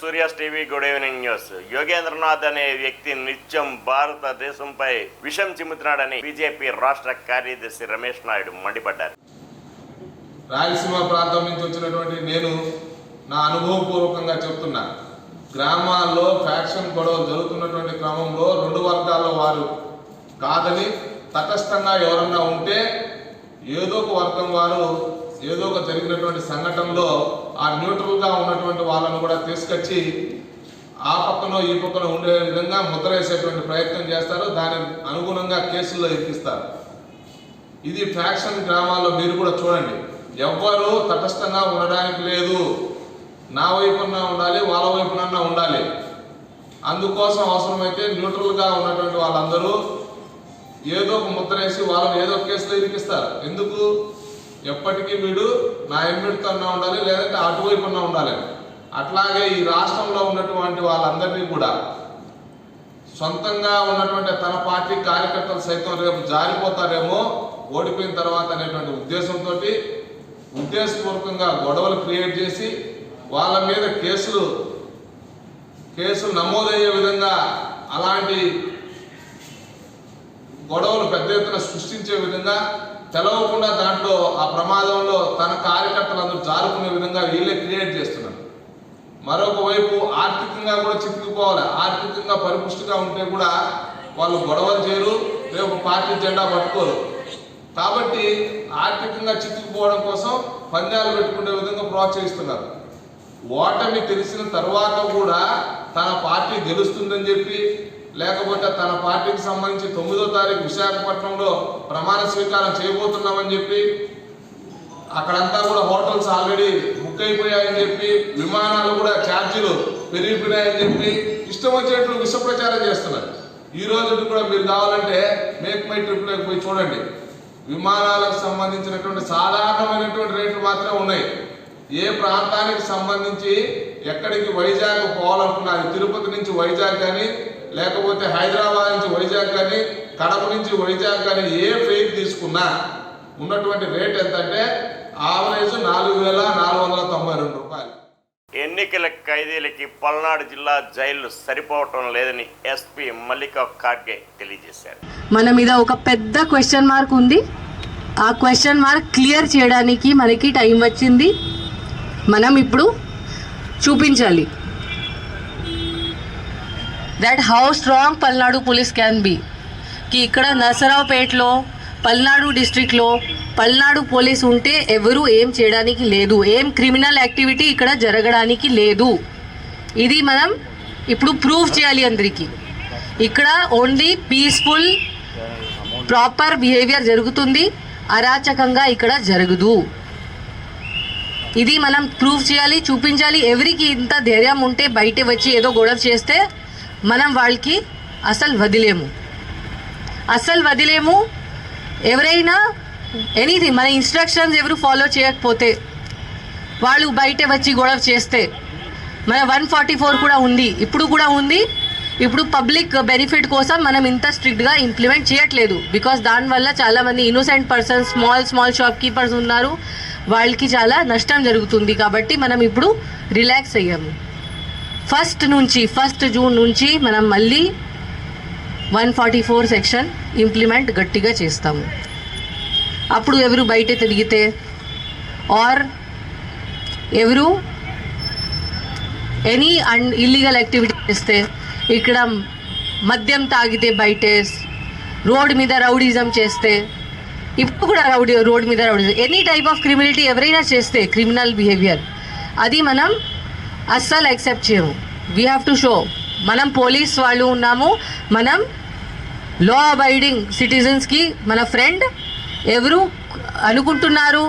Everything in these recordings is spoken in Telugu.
Surya's TV good evening news. Yogendranath అనే వ్యక్తి నిత్యం భారతదేశంపై విషం చిమ్ముతున్నాడని బీజేపీ రాష్ట్ర కార్యదర్శి రమేష్ నాయుడు మండిపడ్డారు. రాయలసీమ ప్రాంతం నుంచి వచ్చినటువంటి నేను నా అనుభవపూర్వకంగా చెప్తున్నా, గ్రామాల్లో ఫ్యాక్షన్ గొడవలు జరుగుతున్నటువంటి క్రమంలో రెండు వర్గాల వారు కాదని తటస్థంగా ఎవరన్నా ఉంటే ఏదో ఒక వర్గం వారు ఏదో ఒక జరిగినటువంటి సంఘటనలో ఆ న్యూట్రల్గా ఉన్నటువంటి వాళ్ళను కూడా తీసుకొచ్చి ఆ పక్కనో ఈ పక్కనో ఉండే విధంగా ముద్ర వేసేటువంటి ప్రయత్నం చేస్తారు. దాని అనుగుణంగా కేసుల్లో ఎక్కిస్తారు. ఇది ఫ్యాక్షన్ గ్రామాల్లో మీరు కూడా చూడండి. ఎవ్వరూ తటస్థంగా ఉండడానికి లేదు. నా వైపున ఉండాలి, వాళ్ళ వైపునన్నా ఉండాలి. అందుకోసం అవసరమైతే న్యూట్రల్గా ఉన్నటువంటి వాళ్ళందరూ ఏదో ఒక ముద్ర వేసి వాళ్ళని ఏదో కేసులో ఇరికిస్తారు. ఎందుకు? ఎప్పటికీ వీడు నా ఎమ్మిడితో ఉండాలి, లేదంటే అటువైపున్నా ఉండాలి. అట్లాగే ఈ రాష్ట్రంలో ఉన్నటువంటి వాళ్ళందరినీ కూడా సొంతంగా ఉన్నటువంటి తన పార్టీ కార్యకర్తలు సైతం రేపు జారిపోతారేమో ఓడిపోయిన తర్వాత అనేటువంటి ఉద్దేశంతో ఉద్దేశపూర్వకంగా గొడవలు క్రియేట్ చేసి వాళ్ళ మీద కేసులు నమోదయ్యే విధంగా అలాంటి గొడవలు పెద్ద ఎత్తున సృష్టించే విధంగా తెలవకుండా దాంట్లో ఆ ప్రమాదంలో తన కార్యకర్తలందరూ జారుకునే విధంగా వీళ్ళే క్రియేట్ చేస్తున్నారు. మరొక వైపు ఆర్థికంగా కూడా చిక్కుకుపోవాలి. ఆర్థికంగా పరిపుష్టిగా ఉంటే కూడా వాళ్ళు గొడవలు చేయరు, రేపు పార్టీ జెండా పట్టుకోరు. కాబట్టి ఆర్థికంగా చిక్కుకుపోవడం కోసం పందాలు పెట్టుకునే విధంగా ప్రోత్సహిస్తున్నారు. ఓటమి తెలిసిన తర్వాత కూడా తన పార్టీ గెలుస్తుందని చెప్పి, లేకపోతే తన పార్టీకి సంబంధించి 9వ తారీఖు విశాఖపట్నంలో ప్రమాణ స్వీకారం చేయబోతున్నామని చెప్పి, అక్కడంతా కూడా హోటల్స్ ఆల్రెడీ బుక్ అయిపోయాయని చెప్పి, విమానాలు కూడా ఛార్జీలు పెరిగిపోయాయని చెప్పి ఇష్టం వచ్చేట్లు విష ప్రచారం చేస్తున్నారు. ఈ రోజు కూడా మీరు కావాలంటే మేక్ మై ట్రిప్లోకి పోయి చూడండి. విమానాలకు సంబంధించినటువంటి సాధారణమైనటువంటి రేట్లు మాత్రమే ఉన్నాయి. ఏ ప్రాంతానికి సంబంధించి ఎక్కడికి వైజాగ్ పోవాలనుకున్నారు, తిరుపతి నుంచి వైజాగ్ కానీ, లేకపోతే హైదరాబాద్ నుంచి వైజాగ్ కానీ, కడప నుంచి వైజాగ్ కానీ ఏ ఫెయిర్ తీసుకున్నా ఉన్నటువంటి రేట్ ఎంతంటే ఆవరేజ్ 4,492 రూపాయలు. ఎన్నికల ఖైదీలకి పల్నాడు జిల్లా జైళ్లు సరిపోవటం లేదని ఎస్పీ మల్లికా ఖార్గే తెలియజేశారు. మన మీద ఒక పెద్ద క్వశ్చన్ మార్క్ ఉంది. ఆ క్వశ్చన్ మార్క్ క్లియర్ చేయడానికి మనకి టైం వచ్చింది. మనం ఇప్పుడు చూపించాలి that how strong Palnadu police can be. కి ఇక్కడ నరసరావుపేటలో పల్నాడు డిస్ట్రిక్ట్లో పల్నాడు పోలీస్ ఉంటే ఎవరు ఏం చేయడానికి లేదు, ఏం క్రిమినల్ యాక్టివిటీ ఇక్కడ జరగడానికి లేదు. ఇది మనం ఇప్పుడు ప్రూవ్ చేయాలి అందరికీ. ఇక్కడ ఓన్లీ పీస్ఫుల్ ప్రాపర్ బిహేవియర్ జరుగుతుంది, అరాచకంగా ఇక్కడ జరగదు. ఇది మనం ప్రూవ్ చేయాలి, చూపించాలి. ఎవరికి ఇంత ధైర్యం ఉంటే బయట వచ్చి ఏదో గొడవ చేస్తే మనం వాళ్ళకి అసలు వదిలేము. ఎవరైనా ఎనీథింగ్ మన ఇన్స్ట్రక్షన్స్ ఎవరు ఫాలో చేయకపోతే, వాళ్ళు బయట వచ్చి గొడవ చేస్తే మన 144 కూడా ఉంది, ఇప్పుడు కూడా ఉంది. ఇప్పుడు పబ్లిక్ బెనిఫిట్ కోసం మనం ఇంత స్ట్రిక్ట్గా ఇంప్లిమెంట్ చేయట్లేదు. బికాస్ దానివల్ల చాలామంది innocent persons, small shop keepers ఉన్నారు, వాళ్ళకి చాలా నష్టం జరుగుతుంది. కాబట్టి మనం ఇప్పుడు రిలాక్స్ అయ్యాము. 1 జూన్ నుంచి మనం మళ్ళీ 144 సెక్షన్ ఇంప్లిమెంట్ గట్టిగా చేస్తాము. అప్పుడు ఎవరు బయట తిరిగితే ఆర్ ఎవరు ఎనీ ఇల్లీగల్ యాక్టివిటీ చేస్తే, ఇక్కడ మద్యం తాగితే బయటే రోడ్ మీద రౌడీజం చేస్తే, ఇప్పుడు కూడా రోడ్ మీద rowdyism, any type of criminality ఎవరైనా చేస్తే క్రిమినల్ బిహేవియర్, అది మనం అస్సలు యాక్సెప్ట్ చేయము. వీ హ్యావ్ టు షో మనం పోలీస్ వాళ్ళు ఉన్నాము, మనం లా అబైడింగ్ సిటిజన్స్కి మన ఫ్రెండ్. ఎవరు అనుకుంటున్నారు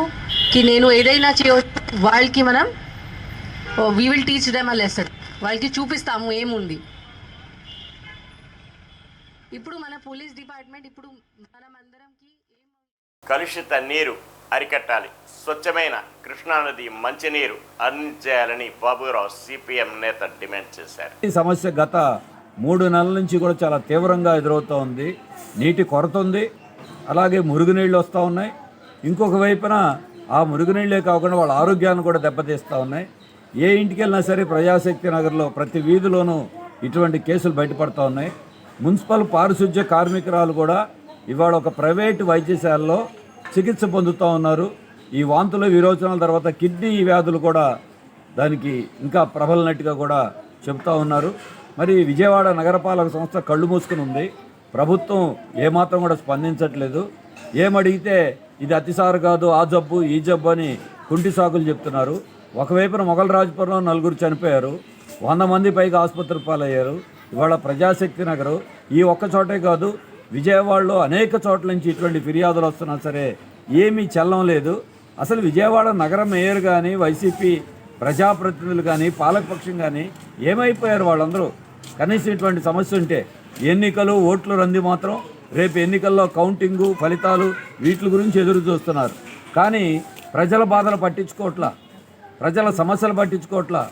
కి నేను ఏదైనా చేయవచ్చు, వాళ్ళకి మనం we will teach them a lesson, వాళ్ళకి చూపిస్తాము ఏముంది. ఇప్పుడు మన పోలీస్ డిపార్ట్మెంట్ ఇప్పుడు మనం అందరంకి కలుషిత నీరు అరికట్టాలి, స్వచ్ఛమైన కృష్ణానది మంచినీరు అందించేయాలని బాబురావు సిపిఎం నేత డిమాండ్ చేశారు. ఈ సమస్య గత 3 నెలల నుంచి కూడా చాలా తీవ్రంగా ఎదురవుతూ ఉంది. నీటి కొరత ఉంది, అలాగే మురుగునీళ్ళు వస్తూ ఉన్నాయి. ఇంకొక వైపున ఆ మురుగునీళ్ళే కాకుండా వాళ్ళ ఆరోగ్యాన్ని కూడా దెబ్బతీస్తూ ఉన్నాయి. ఏ ఇంటికి వెళ్ళినా సరే ప్రజాశక్తి నగర్లో ప్రతి వీధిలోనూ ఇటువంటి కేసులు బయటపడుతూ ఉన్నాయి. మున్సిపల్ పారిశుధ్య కార్మికురాలు కూడా ఇవాళ ఒక ప్రైవేటు వైద్యశాలలో చికిత్స పొందుతూ ఉన్నారు. ఈ వాంతుల విరోచనాల తర్వాత కిడ్నీ వ్యాధులు కూడా దానికి ఇంకా ప్రబలినట్టుగా కూడా చెప్తా ఉన్నారు. మరి విజయవాడ నగరపాలక సంస్థ కళ్ళు మూసుకుని ఉంది. ప్రభుత్వం ఏమాత్రం కూడా స్పందించట్లేదు. ఏమడిగితే ఇది అతిసారు కాదు, ఆ జబ్బు ఈ జబ్బు అని కుంటి సాకులు చెప్తున్నారు. ఒకవైపున మొగలరాజపురంలో 4 చనిపోయారు, 100 మంది పైగా ఆసుపత్రి పాలయ్యారు. ఇవాళ ప్రజాశక్తి నగరు ఈ ఒక్క చోటే కాదు, విజయవాడలో అనేక చోట్ల నుంచి ఇటువంటి ఫిర్యాదులు వస్తున్నా సరే ఏమీ చల్లం లేదు. అసలు విజయవాడ నగర మేయర్ కానీ, వైసీపీ ప్రజాప్రతినిధులు కానీ, పాలకపక్షం కానీ ఏమైపోయారు వాళ్ళందరూ? కనీసం ఇటువంటి సమస్య ఉంటే ఎన్నికలు, ఓట్లు రంది మాత్రం రేపు ఎన్నికల్లో కౌంటింగు, ఫలితాలు వీటి గురించి ఎదురు చూస్తున్నారు. కానీ ప్రజల బాధలు పట్టించుకోవట్లా, ప్రజల సమస్యలు పట్టించుకోవట్లా,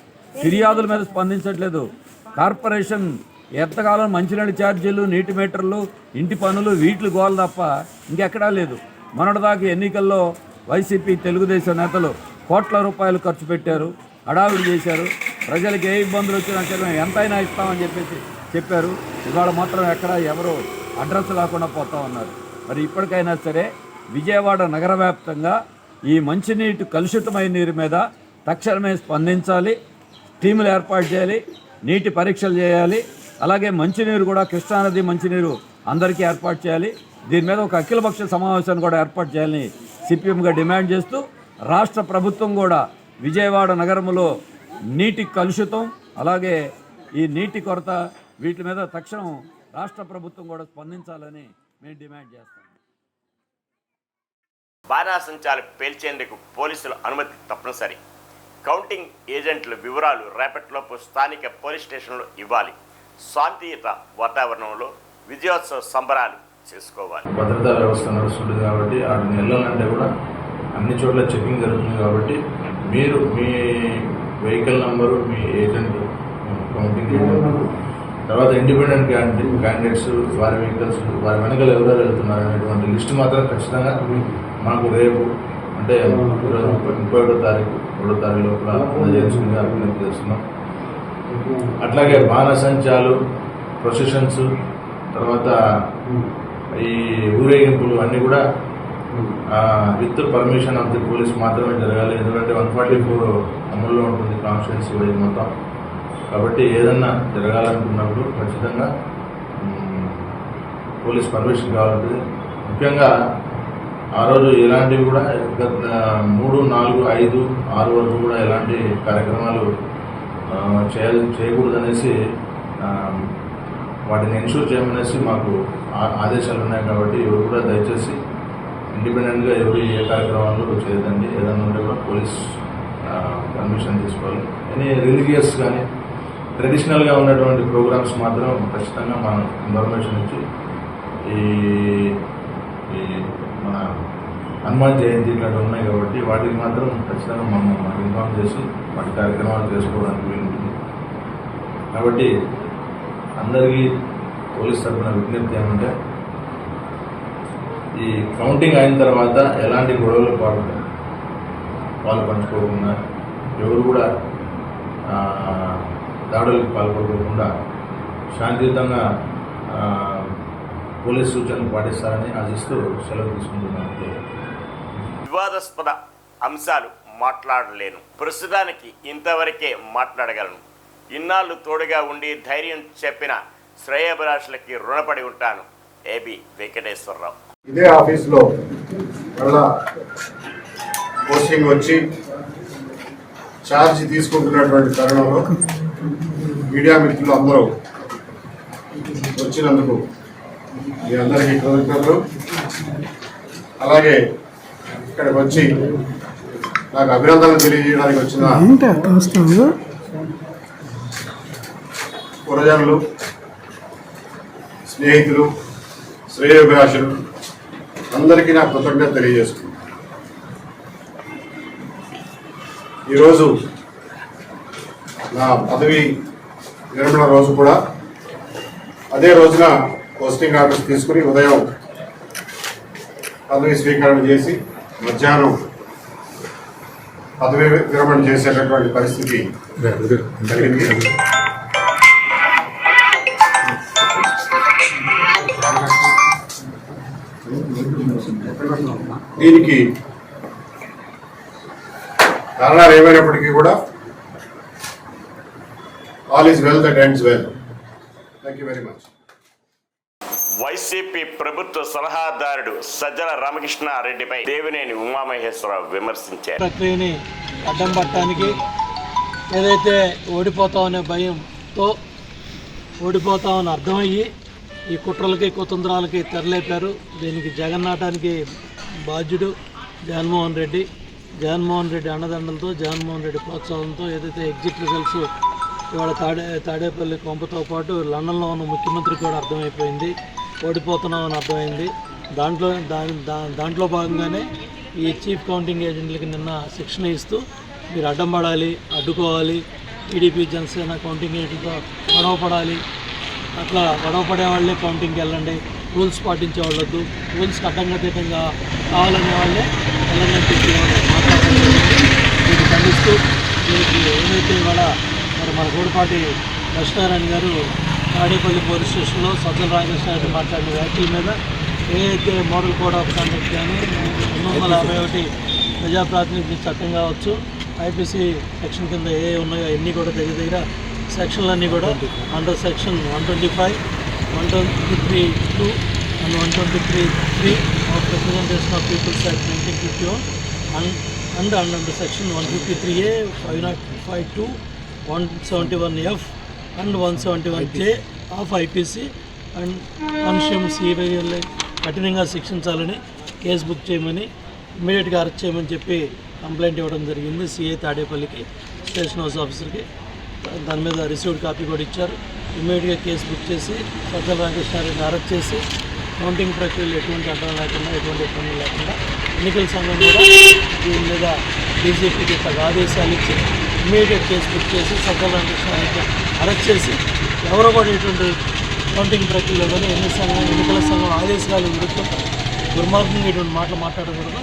ఫిర్యాదుల మీద స్పందించట్లేదు. కార్పొరేషన్ ఎంతకాలం మంచినీళ్ళ ఛార్జీలు, నీటి మీటర్లు, ఇంటి పనులు వీటి గోల తప్ప ఇంకెక్కడా లేదు. మొన్నటిదాకా ఎన్నికల్లో వైసీపీ తెలుగుదేశం నేతలు కోట్ల రూపాయలు ఖర్చు పెట్టారు, హడావిడి చేశారు. ప్రజలకు ఏ ఇబ్బందులు వచ్చినా సరే ఎంతైనా ఇస్తామని చెప్పారు. ఇవాళ మాత్రం ఎక్కడ ఎవరు అడ్రస్ లేకుండా పోతా ఉన్నారు. మరి ఇప్పటికైనా సరే విజయవాడ నగర వ్యాప్తంగా ఈ మంచినీటి కలుషితమైన నీరు మీద తక్షణమే స్పందించాలి. టీములు ఏర్పాటు చేయాలి, నీటి పరీక్షలు చేయాలి. అలాగే మంచినీరు కూడా కృష్ణానది మంచినీరు అందరికీ ఏర్పాటు చేయాలి. దీని మీద ఒక అఖిలపక్ష సమావేశాన్ని కూడా ఏర్పాటు చేయాలని సిపిఎంగా డిమాండ్ చేస్తూ రాష్ట్ర ప్రభుత్వం కూడా విజయవాడ నగరంలో నీటి కలుషితం, అలాగే ఈ నీటి కొరత వీటి మీద తక్షణం రాష్ట్ర ప్రభుత్వం కూడా స్పందించాలని మేము డిమాండ్ చేస్తాం. బాణాసంచాలు పేల్చేందుకు పోలీసుల అనుమతి తప్పనిసరి. కౌంటింగ్ ఏజెంట్ల వివరాలు రేపటిలోపు స్థానిక పోలీస్ స్టేషన్లో ఇవ్వాలి. శాంతియుత వాతావరణంలో విజయోత్సవ సంబరాలు చేసుకోవాలి. భద్రతా వ్యవస్థ నడుస్తుంది కాబట్టి 6 నెలలంటే కూడా అన్ని చోట్ల చెకింగ్ జరుగుతుంది. కాబట్టి మీరు మీ వెహికల్ నంబరు, మీ ఏజెంట్, కౌంటింగ్ ఏజెంట్, తర్వాత ఇండిపెండెంట్ క్యాండిడేట్స్, వారి వెహికల్స్, వారి వెనకలు ఎవరెవరు వెళ్తున్నారు అనేటువంటి లిస్టు మాత్రం ఖచ్చితంగా మాకు రేపు అంటే ఈరోజు 31వ తారీఖు 3వ తారీఖు లోపల అందజేయాల్సిందిగా అభివృద్ధి చేస్తున్నాం. అట్లాగే బాణసంచాలు, ప్రొసెషన్స్, తర్వాత ఈ ఊరేగింపులు అన్నీ కూడా with permission of the police మాత్రమే జరగాలి. ఎందుకంటే 144 అమల్లో ఉంటుంది కాన్స్టిట్యున్సీ వైజ్ మొత్తం. కాబట్టి ఏదన్నా జరగాలనుకున్నప్పుడు ఖచ్చితంగా పోలీస్ పర్మిషన్ కావాలంటుంది. ముఖ్యంగా ఆ రోజు ఎలాంటివి కూడా 3, 4, 5, 6 వరకు కూడా ఎలాంటి కార్యక్రమాలు చేయకూడదనేసి వాటిని ఎన్షూర్ చేయమనేసి మాకు ఆదేశాలు ఉన్నాయి. కాబట్టి ఎవరు కూడా దయచేసి ఇండిపెండెంట్గా ఎవరు ఏ కార్యక్రమాలు చేయదండి. ఏదైనా ఉంటే కూడా పోలీస్ పర్మిషన్ తీసుకోవాలి. ఎనీ రిలీజియస్ కానీ ట్రెడిషనల్గా ఉన్నటువంటి ప్రోగ్రామ్స్ మాత్రం ఖచ్చితంగా మనం ఇన్ఫర్మేషన్ ఇచ్చి ఈ మన హనుమాన్ జయంతి ఇట్లాంటివి ఉన్నాయి కాబట్టి వాటికి మాత్రం ఖచ్చితంగా మనం ఇన్ఫార్మ్ చేసి వాటి కార్యక్రమాలు చేసుకోవడానికి వీలుంటుంది. కాబట్టి అందరికీ పోలీస్ తరఫున విజ్ఞప్తి ఏమంటే ఈ కౌంటింగ్ అయిన తర్వాత ఎలాంటి గొడవలు పాలు పంచుకోకుండా, ఎవరు కూడా దాడులకు పాల్పడుకోకుండా శాంతియుతంగా పోలీస్ సూచనలు పాటిస్తారని ఆశిస్తూ సెలవు తీసుకుంటున్నాను. వివాదాస్పద అంశాలు మాట్లాడలేను, ప్రస్తుతానికి ఇంతవరకే మాట్లాడగలను. ఇన్నాళ్ళు తోడుగా ఉండి ధైర్యం చెప్పిన శ్రేయోభిలాషులకి రుణపడి ఉంటాను. ఏబి వెంకటేశ్వరరావు. ఇదే ఆఫీస్లో మళ్ళా పోస్టింగ్ వచ్చి ఛార్జ్ తీసుకుంటున్నటువంటి తరుణంలో మీడియా మిత్రులు అందరూ వచ్చినందుకు మీ అందరికీ కృతజ్ఞతలు. అలాగే ఇక్కడికి వచ్చి నాకు అభినందనలు తెలియజేయడానికి వచ్చిన పురజనులు, స్నేహితులు, శ్రేయోభిలాషులు అందరికీ నా కృతజ్ఞత తెలియజేస్తున్నాను. ఈరోజు నా పదవి విరమణ రోజు కూడా అదే రోజున పోస్టింగ్ ఆర్డర్స్ తీసుకుని ఉదయం పదవి స్వీకరణ చేసి మధ్యాహ్నం పదవి విరమణ చేసేటటువంటి పరిస్థితి జరిగింది. దీనికి కారణాలు ఏమైనప్పటికీ కూడా all is well that ends well. Thank you very much. YCP ప్రభుత్వ సలహాదారుడు సజ్జల రామకృష్ణారెడ్డిపై దేవినేని ఉమామహేశ్వరరావు విమర్శించారు. ప్రక్రియని అడ్డం పట్టడానికి ఏదైతే ఓడిపోతామనే భయంతో ఓడిపోతామని అర్థమయ్యి ఈ కుట్రలకి కుతంత్రాలకి తెరలేపారు. దీనికి జగన్నాటానికి బాధ్యుడు జగన్మోహన్ రెడ్డి. జగన్మోహన్ రెడ్డి అండదండలతో, జగన్మోహన్ రెడ్డి ప్రోత్సాహంతో ఏదైతే ఎగ్జిట్ రిజల్ట్స్ ఇవాళ తాడేపల్లి కొంపతో పాటు లండన్లో ఉన్న ముఖ్యమంత్రికి కూడా అర్థమైపోయింది, ఓడిపోతున్నామని అర్థమైంది. దాంట్లో భాగంగానే ఈ చీఫ్ కౌంటింగ్ ఏజెంట్లకి నిన్న శిక్షణ ఇస్తూ మీరు అడ్డం పడాలి, అడ్డుకోవాలి, టీడీపీ జనసేన కౌంటింగ్ ఏజెంట్లతో గొడవపడాలి, అట్లా గొడవపడే వాళ్ళే కౌంటింగ్కి వెళ్ళండి, రూల్స్ పాటించే వాళ్ళొద్దు, రూల్స్కి అడ్డంగా కావాలనే వాళ్ళే వెళ్ళండి మాట్లాడుతుంది. దీన్ని ఖండిస్తూ దీనికి ఏదైతే ఇవాళ మరి మన గూడపాటి లక్ష్మీనారాయణ గారు తాడేపల్లి పోలీస్ స్టేషన్లో సజ్జల రామకృష్ణారెడ్డి మాట్లాడిన వ్యాఖ్యల మీద ఏదైతే మోడల్ కోడ్ ఆఫ్ కాండక్ట్ కానీ 1951 ప్రజాప్రాతినిధ్య చట్టం కావచ్చు, ఐపీసీ సెక్షన్ కింద ఏ ఉన్నాయో అన్నీ కూడా దగ్గర సెక్షన్లన్నీ కూడా under section 125, 123(2) and 123(3) of representation of peoples act 1951 and under section 153A, 505(2), 171F and 171J of IPC and కాన్షియం సివిల్ కఠినంగా శిక్షించాలని కేసు బుక్ చేయమని ఇమ్మీడియట్గా అరెస్ట్ చేయమని చెప్పి కంప్లైంట్ ఇవ్వడం జరిగింది సిఐ తాడేపల్లికి, స్టేషన్ హౌస్ ఆఫీసర్కి. దాని మీద రిసీవ్డ్ కాపీ కూడా ఇచ్చారు. ఇమ్మీడియట్గా కేసు బుక్ చేసి సజ్జల రామకృష్ణారెడ్డిని అరెస్ట్ చేసి కౌంటింగ్ ప్రక్రియలో ఎటువంటి అడ్డం లేకుండా, ఎటువంటి ఇబ్బందులు లేకుండా ఎన్నికల సంఘం కూడా దీని మీద డీజీపీకి ఆదేశాలు ఇచ్చి ఇమ్మీడియట్ కేసు బుక్ చేసి సజ్జల రామకృష్ణారెడ్డిని అరెస్ట్ చేసి ఎవరో కూడా ఇటువంటి కౌంటింగ్ ప్రక్రియలో కానీ ఎన్నికల సంఘం ఆదేశాలు విరుద్ధం దుర్మార్గంగా ఇటువంటి మాటలు మాట్లాడకూడదు,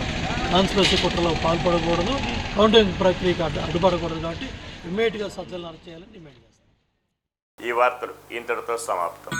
కాన్స్పిరసీ కుట్రలో పాల్పడకూడదు, కౌంటింగ్ ప్రక్రియకి అడ్డుపడకూడదు. కాబట్టి ఇమ్మీడియట్గా సజ్జలను అరెస్ట్ చేయాలని డిమాండ్ చేస్తాం. ఈ వార్తలు ఇంతటితో సమాప్తం.